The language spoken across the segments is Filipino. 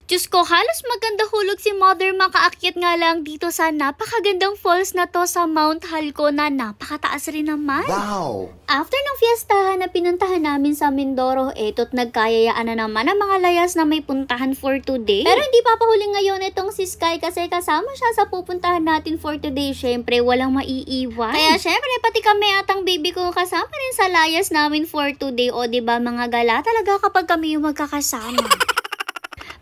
Diyos ko, halos maganda hulog si Mother makaakyat nga lang dito sa napakagandang falls na to sa Mount Halco na napakataas rin naman. Wow! After ng fiestahan na pinuntahan namin sa Mindoro, eto't nagkayayaan na naman ang mga layas na may puntahan for today. Pero hindi papahuling ngayon itong si Sky kasi kasama siya sa pupuntahan natin for today. Syempre, walang maiiwan. Kaya syempre, pati kami at ang baby ko kasama rin sa layas namin for today. O diba mga gala talaga kapag kami yung magkakasama.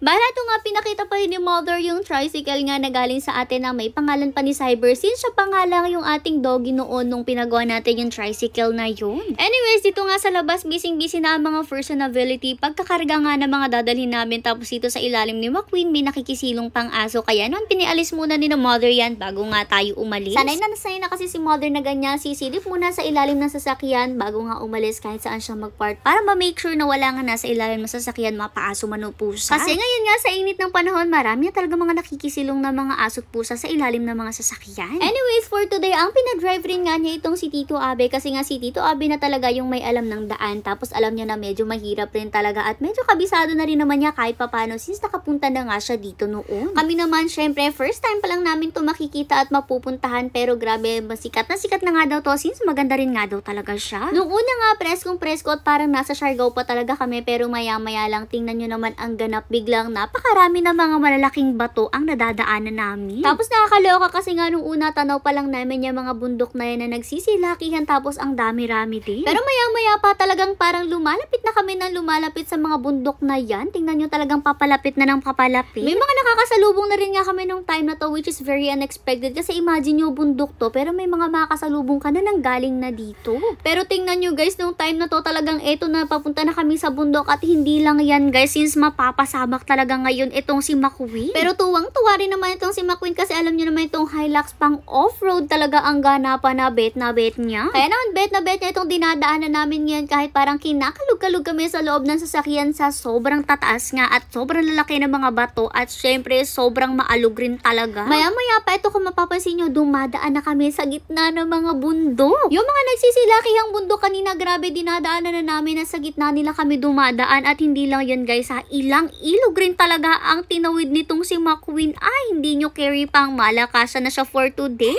Bala ito nga, pinakita pa rin ni Mother yung tricycle nga na galing sa atin na may pangalan pa ni Cyber. Since siya pa nga lang yung ating doggy noon nung pinagawa natin yung tricycle na yun. Anyways, dito nga sa labas, busy-busy na ang mga personality. Pagkakarga nga ng mga dadalhin namin, tapos dito sa ilalim ni McQueen, may nakikisilong pang aso. Kaya noon, pinialis muna ni na Mother yan bago nga tayo umalis. Sanay na kasi si Mother na ganyan, sisilip muna sa ilalim ng sasakyan bago nga umalis kahit saan siya mag-park para ma-make sure na wala nga nasa ilalim ng sasakyan, mapaaso man o pusa. Kasi ngayon nga sa init ng panahon, marami na talaga mga nakikisilong na mga aso't pusa sa ilalim ng mga sasakyan. Anyways, for today, ang pinadrive rin nga niya itong si Tito Abe kasi nga si Tito Abe na talaga yung may alam ng daan. Tapos alam niya na medyo mahirap rin talaga at medyo kabisado na rin naman niya kahit papano since nakapunta na nga siya dito noon. Kami naman, syempre, first time pa lang namin to makikita at mapupuntahan pero grabe, sikat na nga daw to since maganda rin nga daw talaga siya. Nung una nga, preskong presko at parang nasa Siargao pa talaga kami pero maya-maya lang tingnan nyo naman ang ganap, biglang napakarami na mga malalaking bato ang nadadaanan namin. Tapos nakakaloka kasi nga nung una tanaw pa lang namin yung mga bundok na yan na nagsisilakihan tapos ang dami-rami din. Pero maya-maya pa talagang parang lumalapit na kami ng lumalapit sa mga bundok na yan. Tingnan nyo talagang papalapit na ng papalapit. May mga nakakasalubong na rin nga kami nung time na to which is very unexpected kasi imagine nyo bundok to pero may mga makakasalubong ka na nang galing na dito. Pero tingnan nyo guys, nung time na to talagang eto na papunta na kami sa bundok at hindi lang yan guys since mapapasabak talaga ngayon itong si McQueen. Pero tuwang-tuwa rin naman itong si McQueen kasi alam nyo naman itong Hilux pang off-road talaga ang ganapan na bet niya. Kaya naman bet niya itong dinadaanan namin ngayon kahit parang kinakalug-kalug kami sa loob ng sasakyan sa sobrang tataas nga at sobrang lalaki ng mga bato at syempre sobrang maalog rin talaga. Maya-maya pa ito kung mapapansin nyo, dumadaan na kami sa gitna ng mga bundok. Yung mga nagsisilakihang bundok kanina, grabe dinadaanan na namin na sa gitna nila kami dumadaan at hindi lang yun guys ha, ilang ilog rin talaga ang tinawid nitong si McQueen. Ay, hindi nyo carry pang malakasan na siya for today.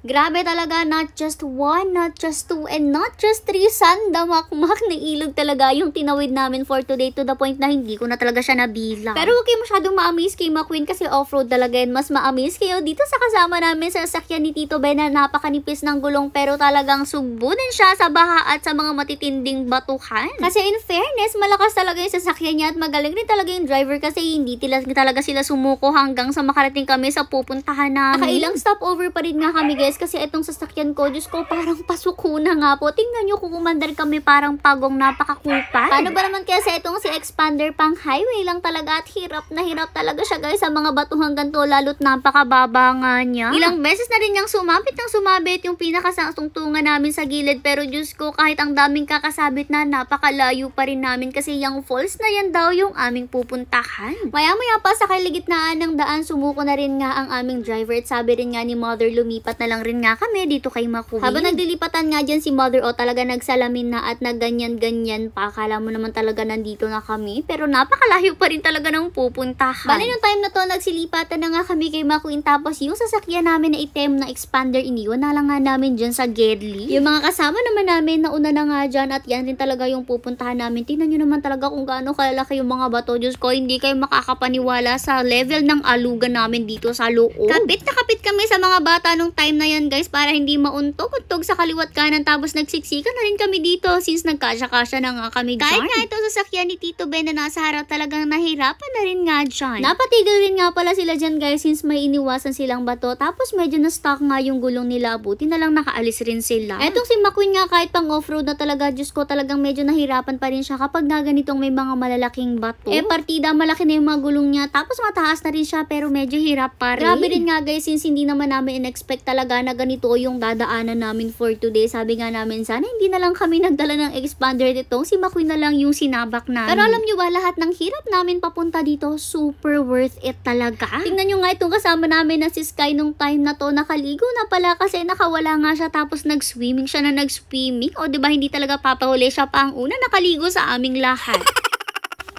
Grabe talaga, not just one, not just two, and not just three sandamakmak na ilog talaga yung tinawid namin for today to the point na hindi ko na talaga siya nabilang. Pero huwag kayo masyadong ma-amaze kay McQueen kasi off-road talaga yan. Mas ma-amaze kayo dito sa kasama namin sa sasakyan ni Tito Ben na napakanipis ng gulong pero talagang sugbo din siya sa baha at sa mga matitinding batuhan. Kasi in fairness, malakas talaga yung sasakyan niya at magaling rin talaga yung driver kasi hindi talaga sila sumuko hanggang sa makarating kami sa pupuntahan namin. Nakailang stopover pa rin nga kami guys kasi itong sasakyan ko, Diyos ko, parang pasuko na nga po. Tingnan nyo kung umandar kami parang pagong napakakupal. Paano ba naman kasi itong si Expander pang highway lang talaga at hirap na hirap talaga siya guys sa mga batuhang ganito lalo't napakababa nga niya. Ilang beses na rin niyang sumabit yung pinakasangtungtungan namin sa gilid pero Diyos ko, kahit ang daming kakasabit na napakalayo pa rin namin kasi yung falls na yan daw yung aming pupuntahan. Maya-maya pa sa kaligitnaan ng daan, sumuko na rin nga ang aming driver at sabi rin nga ni Mother lumipat na lang rin nga kami dito kay McQueen. Habang naglilipatan nga dyan si Mother talaga nagsalamin na at nagganyan-ganyan pa. Akala mo naman talaga nandito na kami pero napakalayo pa rin talaga ng pupuntahan. Bale yung time na to nagsilipatan na nga kami kay McQueen tapos yung sasakyan namin na item na Expander iniwan na lang nga namin dyan sa Gedli. Yung mga kasama naman namin nauna na nga dyan at yan rin talaga yung pupuntahan namin. Tingnan nyo naman talaga kung gaano kalalaki yung mga bato. Diyos ko, hindi kayo makakapaniwala sa level ng alugan namin dito sa loob. Kapit na kapit kami sa mga bata nung time na yan guys para hindi mauntog-untog sa kaliwat kanan tapos nagsiksikan na rin kami dito since nagkasya-kasya na nga kami dyan. Kahit nga ito sasakyan ni Tito Ben na nasa harap talagang nahirapan na rin nga dyan. Napatigil rin nga pala sila dyan guys since may iniwasan silang bato tapos medyo na-stuck nga yung gulong nila, buti na lang nakaalis rin sila. Etong si McQueen nga kahit pang off-road na talaga, Diyos ko, talagang medyo nahirapan pa rin siya kapag na ganitong may mga malalaking bato. Partida malaki na yung mga gulong niya tapos mataas na rin siya pero medyo hirap pa rin. Grabe rin nga guys since hindi naman namin in-expect talaga na ganito yung dadaanan namin for today. Sabi nga namin sana hindi na lang kami nagdala ng Expander dito. Si McQueen na lang yung sinabak namin. Pero alam nyo ba, lahat ng hirap namin papunta dito, super worth it talaga. Tingnan nyo nga itong kasama namin na si Sky nung time na to, nakaligo na pala kasi nakawala nga siya tapos nag-swimming siya na nag-swimming. O diba hindi talaga papahuli siya pa ang una nakaligo sa aming lahat.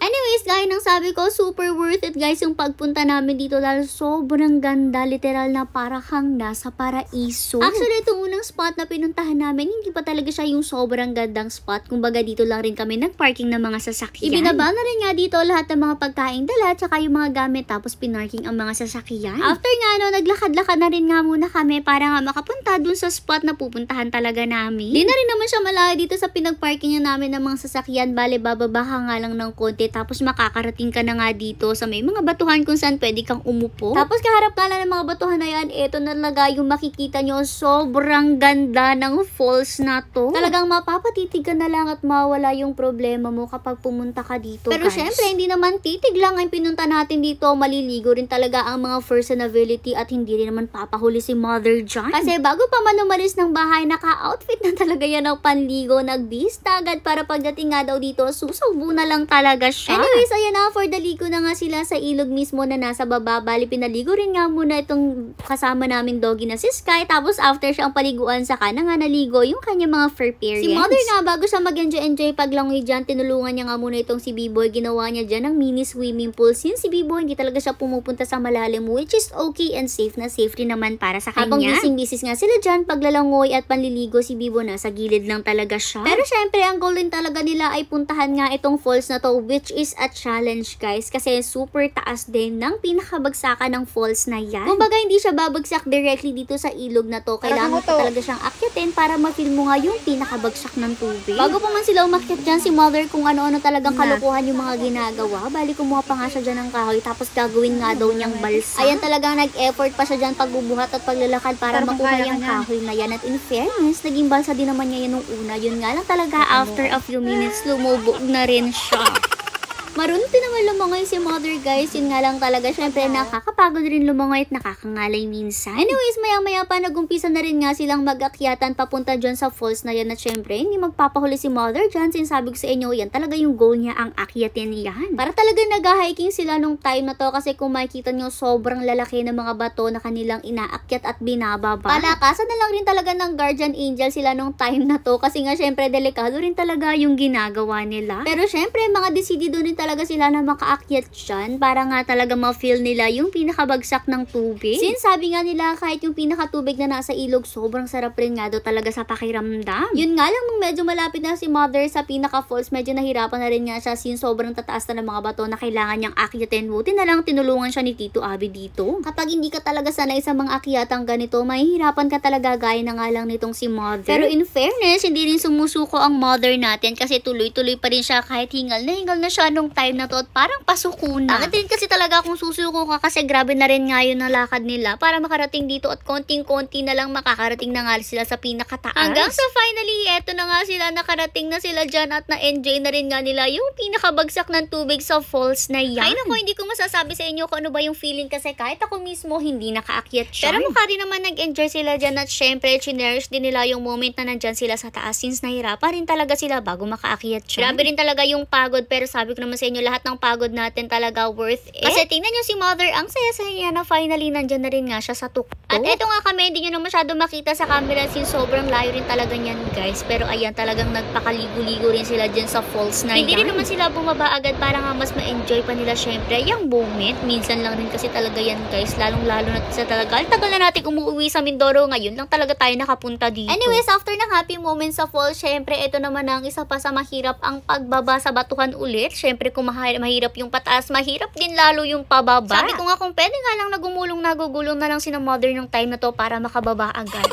Anyway, Anyways, gaya ng sabi ko, super worth it guys yung pagpunta namin dito dahil sobrang ganda, literal na para kang nasa paraiso. Actually, itong unang spot na pinuntahan namin, hindi pa talaga siya yung sobrang gandang spot. Kumbaga dito lang rin kami nag-parking ng mga sasakyan. Ibinaba na rin nga dito lahat ng mga pagkain dala, tsaka yung mga gamit, tapos pinarking ang mga sasakyan. After nga naglakad-lakad na rin nga muna kami para nga makapunta dun sa spot na pupuntahan talaga namin. Di na rin naman siya malayo dito sa pinag-parking namin ng mga sasakyan. Bale, bababa ka nga lang ng konti, tapos makakarating ka na nga dito sa may mga batuhan kung saan pwede kang umupo. Tapos kaharap ka lang ng mga batuhan na yan, eto na talaga yung makikita nyo, sobrang ganda ng falls na to. Talagang mapapatitig ka na lang at mawala yung problema mo kapag pumunta ka dito. Pero syempre, hindi naman titig lang ang pinunta natin dito. Maliligo rin talaga ang mga personality at hindi rin naman papahuli si Mother John. Kasi bago pa man umalis ng bahay, naka-outfit na talaga yan ng panligo. Nagbista agad para pagdating nga daw dito, susubo na lang talaga siya. Anyways, ayan na, for the ligo na nga sila sa ilog mismo na nasa baba. Bali, pinaligo rin nga muna itong kasama namin doggy na si Sky. Tapos after siyang paliguan, saka na nga naligo yung kanya mga fur parents. Si Mother nga, bago siya mag-enjoy paglangoy dyan, tinulungan niya nga muna itong si B-Boy. Ginawa niya dyan ng mini swimming pool. Since si B-Boy, hindi talaga siya pumupunta sa malalim, which is okay and safe na safety naman para sa kanya. Habang busy-busy nga sila dyan, paglalangoy at panliligo, si B-Boy nasa gilid lang talaga siya. Pero syempre, ang goal din talaga nila ay puntahan nga itong falls na to, which is a challenge guys, kasi super taas din ng pinakabagsakan ng falls na yan. Kumbaga hindi siya babagsak directly dito sa ilog na to, kailangan mo talaga siyang akyatin para ma-feel mo nga yung pinakabagsak ng tubig. Bago pa man sila umakyat dyan, si Mother kung ano-ano talagang kalukuhan yung mga ginagawa. Bali, kumuha pa nga siya dyan ng kahoy, tapos gagawin nga daw niyang balsa. Ayan, talagang nag-effort pa siya dyan pagbubuhat at paglalakad para makuha yung kahoy na yan. At in fairness, naging balsa din naman niya yan nung una. Yun nga lang talaga, after a few minutes, lumubog na rin siya. Marunong din naman lumangoy si Mother guys. Yun nga lang talaga, syempre nakakapagod rin lumangoy at nakakangalay minsan. Anyways, maya-maya pa nagumpisa na rin nga silang mag-akyatan papunta dyan sa falls na yan. At syempre, hindi magpapahuli si Mother dyan. Sinasabi ko sa inyo, yan talaga yung goal niya, ang akyatin yan. Para talaga nag-hiking sila nung time na to, kasi kung makikita nyo, sobrang lalaki ng mga bato na kanilang inaakyat at binababa. Palakasan na lang rin talaga ng guardian angel sila nung time na to, kasi nga syempre delikado rin talaga yung ginagawa nila. Pero syempre, mga decidido rin talaga sila na makaakyat dyan para nga talaga ma-feel nila yung pinakabagsak ng tubig. Since sabi nga nila, kahit yung pinakatubig na nasa ilog, sobrang sarap rin nga daw talaga sa pakiramdam. Yun nga lang, medyo malapit na si Mother sa pinaka-falls, medyo nahirapan na rin nga siya since sobrang tataas na ng mga bato na kailangan niyang akyatin. Buti na lang tinulungan siya ni Tito Abby dito. Kapag hindi ka talaga sanay sa mga akyatang ganito, mahihirapan ka talaga gaya na nga lang nitong si Mother. Pero in fairness, hindi rin sumusuko ang Mother natin kasi tuloy-tuloy pa rin siya kahit hingal na siya nung time na to at parang pasuko na. Bakit din kasi talaga kung susuko ka kasi grabe na rin nga yung nalakad nila para makarating dito at konting-konti na lang makakarating na nga sila sa pinakataas. Hanggang sa finally, eto na nga sila, nakarating na sila dyan at na-enjoy na rin nga nila yung pinakabagsak ng tubig sa falls na yan. Ay naku, hindi ko masasabi sa inyo kung ano ba yung feeling kasi kahit ako mismo hindi nakaakyat siya. Pero mukha rin naman nag-enjoy sila dyan at syempre chinerish din nila yung moment na nandyan sila sa taas since nahirapan rin talaga sila bago makaakyat siya. Grabe rin talaga yung pagod, pero sabi ko naman sa inyo, lahat ng pagod natin talaga worth it. Kasi tingnan nyo si Mother, ang saya-saya niya na finally nandyan na rin nga siya sa tuktok. At eto nga kami, hindi nyo na masyado makita sa camera since sobrang layo rin talaga niyan guys. Pero ayan, talagang nagpakaligo-ligo rin sila dyan sa falls na yan. Hindi rin naman sila bumaba agad para nga mas ma-enjoy pa nila syempre yung moment. Minsan lang rin kasi talaga yan guys, lalong-lalo na sa tagal na natin umuwi sa Mindoro, ngayon lang talaga tayo nakapunta dito. Anyways, after ng happy moment sa falls, syempre ito naman ang isa pa sa mahirap, ang pagbaba sa batuhan ulit. Syempre kung mahirap yung pataas, mahirap din lalo yung pababa. Sabi ko nga kung pwede nga lang nagugulong na lang si Mother ng time na to para makababa agad.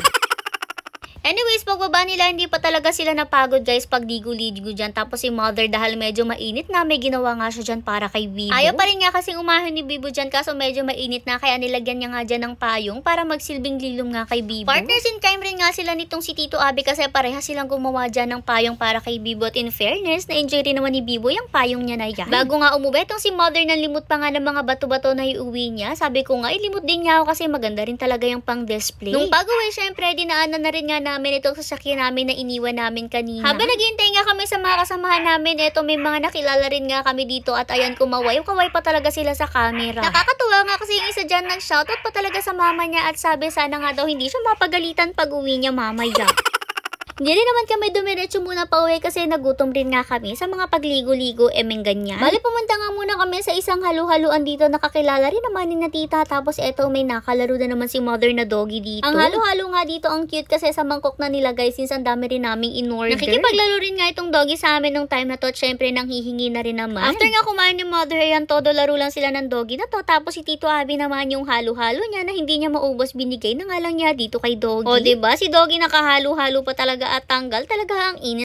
Anyways, pagbaba nila, hindi pa talaga sila napagod guys pag ligo-ligo dyan. Tapos si Mother, dahil medyo mainit na, may ginawa nga siya dyan para kay Bibo. Ayaw pa rin nga kasing umahon ni Bibo dyan kaso medyo mainit na, kaya nilagyan niya nga dyan ng payong para magsilbing lilom nga kay Bibo. Partners in crime rin nga sila nitong si Tito Abby kasi pareha silang gumawa dyan ng payong para kay Bibo. At in fairness, na-enjoy rin naman ni Bibo yung payong niya na yan. Bago nga umuwi, itong si Mother nalimot pa nga ng mga bato-bato na iuwi niya. Sabi ko nga, ilimot din niya ako kasi maganda rin talaga yung pang-display. Nung pag-uwi, syempre, dinaanan na rin nga namin itong sasakyan namin na iniwan namin kanina. Habang naghihintay nga kami sa mga kasamahan namin, eto may mga nakilala rin nga kami dito at ayan, kumaway-kaway pa talaga sila sa camera. Nakakatuwa nga kasi yung isa dyan nag-shoutout pa talaga sa mama niya at sabi sana nga daw hindi siya mapagalitan pag uwi niya mamaya. Hindi rin naman kami dumiretso muna pa uwi kasi nagutom rin nga kami sa mga pagligo-ligo, ganyan. Bali, pumunta nga muna kami sa isang halu-haluan dito, nakakilala rin naman ni na tita, tapos eto may nakalaro na naman si mother na doggy dito. Ang halo-halo nga dito ang cute kasi sa mangkok na nila guys, since ang dami rin naming in-order. Nakikipaglaro rin nga itong doggy sa amin nung time na to, at syempre nang hihingi na rin naman. After nga kumain ni mother, ayan, todo laro lang sila ng doggy na to, tapos si Tito Abby naman yung halo-halo niya na hindi niya maubos, binigay na nga lang niya dito kay doggy. O diba, si doggy nakahalo-halo pa talaga at tanggal talaga ang init